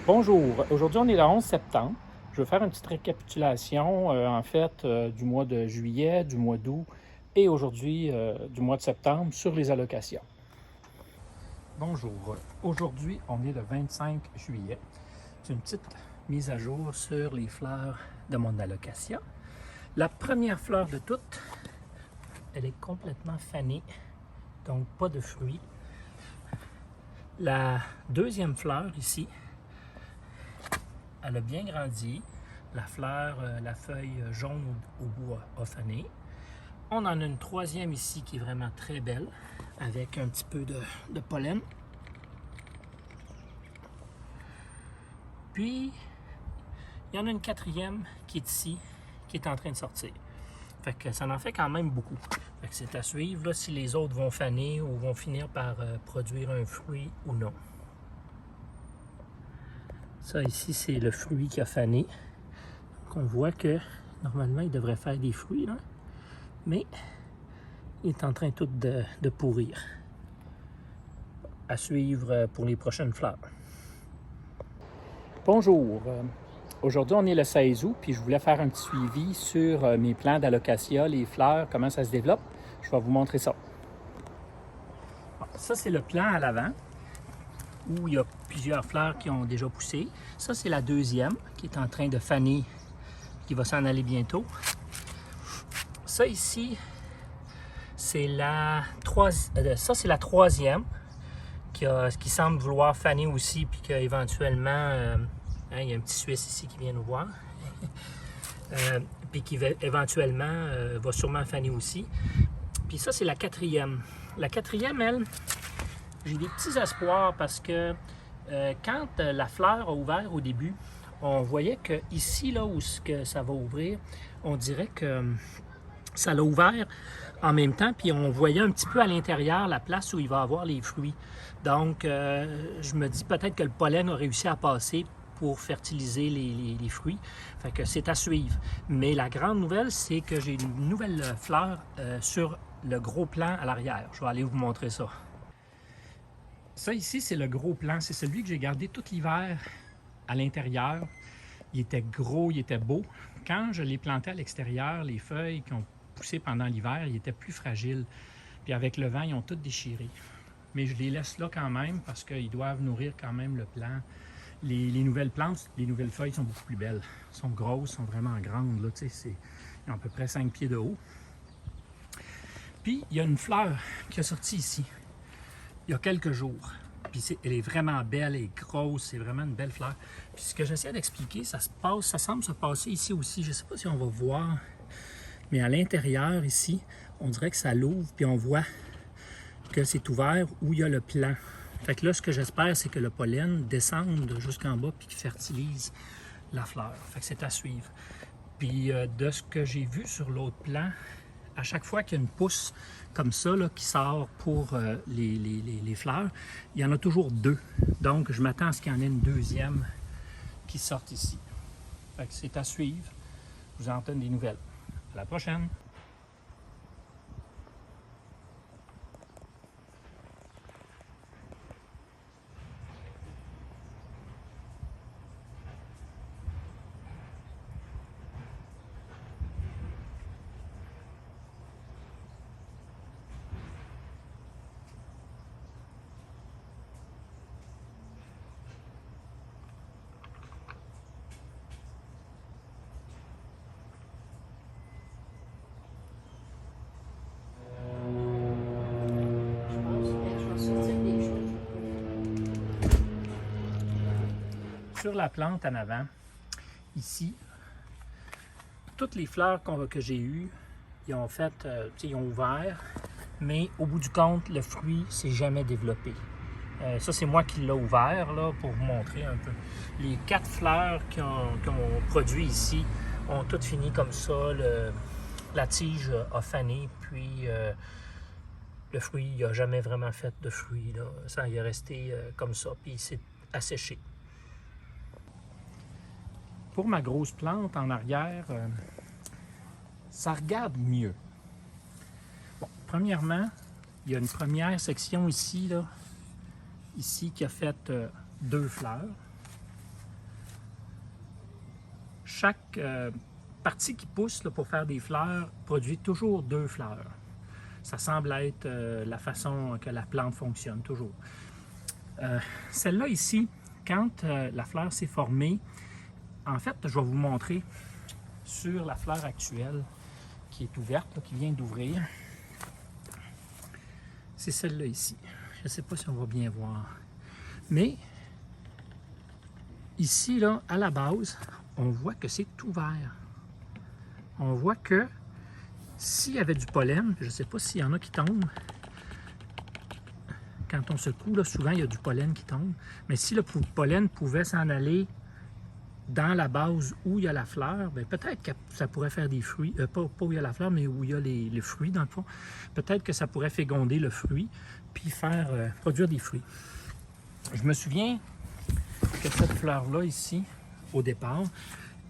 Bonjour, aujourd'hui on est le 11 septembre. Je vais faire une petite récapitulation du mois de juillet, du mois d'août et aujourd'hui du mois de septembre sur les allocations. Bonjour, aujourd'hui on est le 25 juillet. C'est une petite mise à jour sur les fleurs de mon allocation. La première fleur de toutes, elle est complètement fanée, donc pas de fruits. La deuxième fleur ici, elle a bien grandi. La fleur, la feuille jaune au bout a fané. On en a une troisième ici qui est vraiment très belle, avec un petit peu de pollen. Puis, il y en a une quatrième qui est ici, qui est en train de sortir. Fait que ça en fait quand même beaucoup. Fait que c'est à suivre là, si les autres vont faner ou vont finir par produire un fruit ou non. Ça ici, c'est le fruit qui a fané. Donc on voit que normalement, il devrait faire des fruits, là. Mais il est en train tout de pourrir. À suivre pour les prochaines fleurs. Bonjour, aujourd'hui on est le 16 août, puis je voulais faire un petit suivi sur mes plants d'alocasia, les fleurs, comment ça se développe. Je vais vous montrer ça. Ça c'est le plan à l'avant, où il y a plusieurs fleurs qui ont déjà poussé. Ça c'est la deuxième, qui est en train de faner, qui va s'en aller bientôt. Ça ici, c'est la troisième, qui semble vouloir faner aussi, puis qu'éventuellement, il y a un petit Suisse ici qui vient nous voir, puis qui éventuellement va sûrement faner aussi. Puis ça, c'est la quatrième. La quatrième, elle, j'ai des petits espoirs parce que quand la fleur a ouvert au début, on voyait que ici, là où ça va ouvrir, on dirait que ça l'a ouvert en même temps, puis on voyait un petit peu à l'intérieur la place où il va avoir les fruits. Donc, je me dis peut-être que le pollen a réussi à passer pour fertiliser les fruits. Fait que c'est à suivre. Mais la grande nouvelle, c'est que j'ai une nouvelle fleur sur le gros plan à l'arrière. Je vais aller vous montrer ça. Ça ici, c'est le gros plan. C'est celui que j'ai gardé tout l'hiver à l'intérieur. Il était gros, il était beau. Quand je l'ai planté à l'extérieur, les feuilles qui ont poussé pendant l'hiver, ils étaient plus fragiles. Puis avec le vent, ils ont toutes déchiré. Mais je les laisse là quand même parce qu'ils doivent nourrir quand même le plant. Les nouvelles plantes, les nouvelles feuilles sont beaucoup plus belles. Elles sont grosses, sont vraiment grandes. Là, ils ont à peu près 5 pieds de haut. Puis, il y a une fleur qui a sorti ici, il y a quelques jours. Puis elle est vraiment belle, elle est grosse, c'est vraiment une belle fleur. Puis ce que j'essaie d'expliquer, ça semble se passer ici aussi. Je ne sais pas si on va voir, mais à l'intérieur ici, on dirait que ça l'ouvre, puis on voit que c'est ouvert où il y a le plant. Fait que là, ce que j'espère, c'est que le pollen descende jusqu'en bas puis qu'il fertilise la fleur. Fait que c'est à suivre. Puis de ce que j'ai vu sur l'autre plan, à chaque fois qu'il y a une pousse comme ça là, qui sort pour les fleurs, il y en a toujours deux. Donc, je m'attends à ce qu'il y en ait une deuxième qui sorte ici. Fait que c'est à suivre. Je vous en donne des nouvelles. À la prochaine! Sur la plante en avant, ici, toutes les fleurs que j'ai eues, ils ont fait, ils ont ouvert, mais au bout du compte, le fruit s'est jamais développé. Ça, c'est moi qui l'ai ouvert là, pour vous montrer un peu. Les 4 fleurs qu'on produit ici ont toutes fini comme ça. La tige a fané, puis le fruit n'a jamais vraiment fait de fruit. Là. Ça il est resté comme ça, puis c'est asséché. Pour ma grosse plante en arrière, ça regarde mieux. Bon, premièrement, il y a une première section ici, là, ici qui a fait 2 fleurs. chaque partie qui pousse là, pour faire des fleurs produit toujours 2 fleurs. Ça semble être la façon que la plante fonctionne, toujours. Celle-là ici, quand la fleur s'est formée, en fait, je vais vous montrer sur la fleur actuelle qui est ouverte, là, qui vient d'ouvrir. C'est celle-là ici. Je ne sais pas si on va bien voir. Mais ici, là, à la base, on voit que c'est ouvert. On voit que s'il y avait du pollen, je ne sais pas s'il y en a qui tombent. Quand on secoue, là, souvent, il y a du pollen qui tombe. Mais si le pollen pouvait s'en aller dans la base où il y a la fleur, bien, peut-être que ça pourrait faire des fruits. Pas où il y a la fleur, mais où il y a les fruits, dans le fond. Peut-être que ça pourrait féconder le fruit, puis faire produire des fruits. Je me souviens que cette fleur-là, ici, au départ,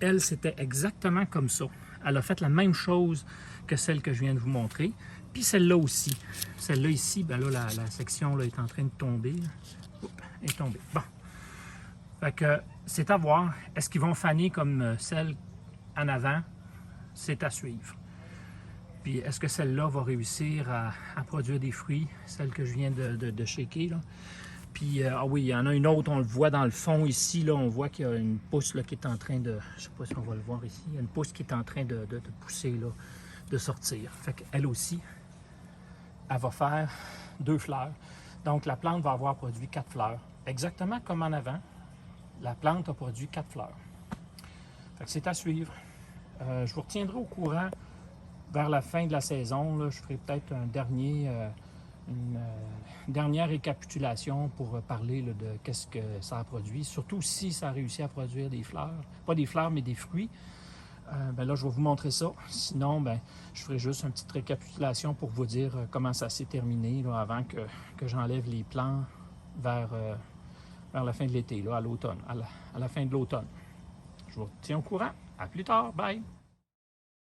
elle, c'était exactement comme ça. Elle a fait la même chose que celle que je viens de vous montrer. Puis celle-là aussi. Celle-là ici, ben là, la section là, est en train de tomber. Oups, elle est tombée. Bon. Fait que c'est à voir. Est-ce qu'ils vont faner comme celle en avant? C'est à suivre. Puis est-ce que celle-là va réussir à produire des fruits? Celle que je viens de shaker, là. Puis, ah oui, il y en a une autre, on le voit dans le fond ici, là, on voit qu'il y a une pousse là, qui est en train de, je ne sais pas si on va le voir ici, il y a une pousse qui est en train de pousser, là, de sortir. Fait qu'elle aussi, elle va faire 2 fleurs. Donc, la plante va avoir produit 4 fleurs. Exactement comme en avant, la plante a produit 4 fleurs. Fait que c'est à suivre. Je vous retiendrai au courant vers la fin de la saison. Là, je ferai peut-être une dernière récapitulation pour parler là, de qu'est-ce que ça a produit, surtout si ça a réussi à produire des fleurs, pas des fleurs mais des fruits. Ben là, je vais vous montrer ça. Sinon, ben, je ferai juste une petite récapitulation pour vous dire comment ça s'est terminé là, avant que j'enlève les plants vers la fin de l'été, à l'automne, à la fin de l'automne. Je vous tiens au courant. À plus tard. Bye!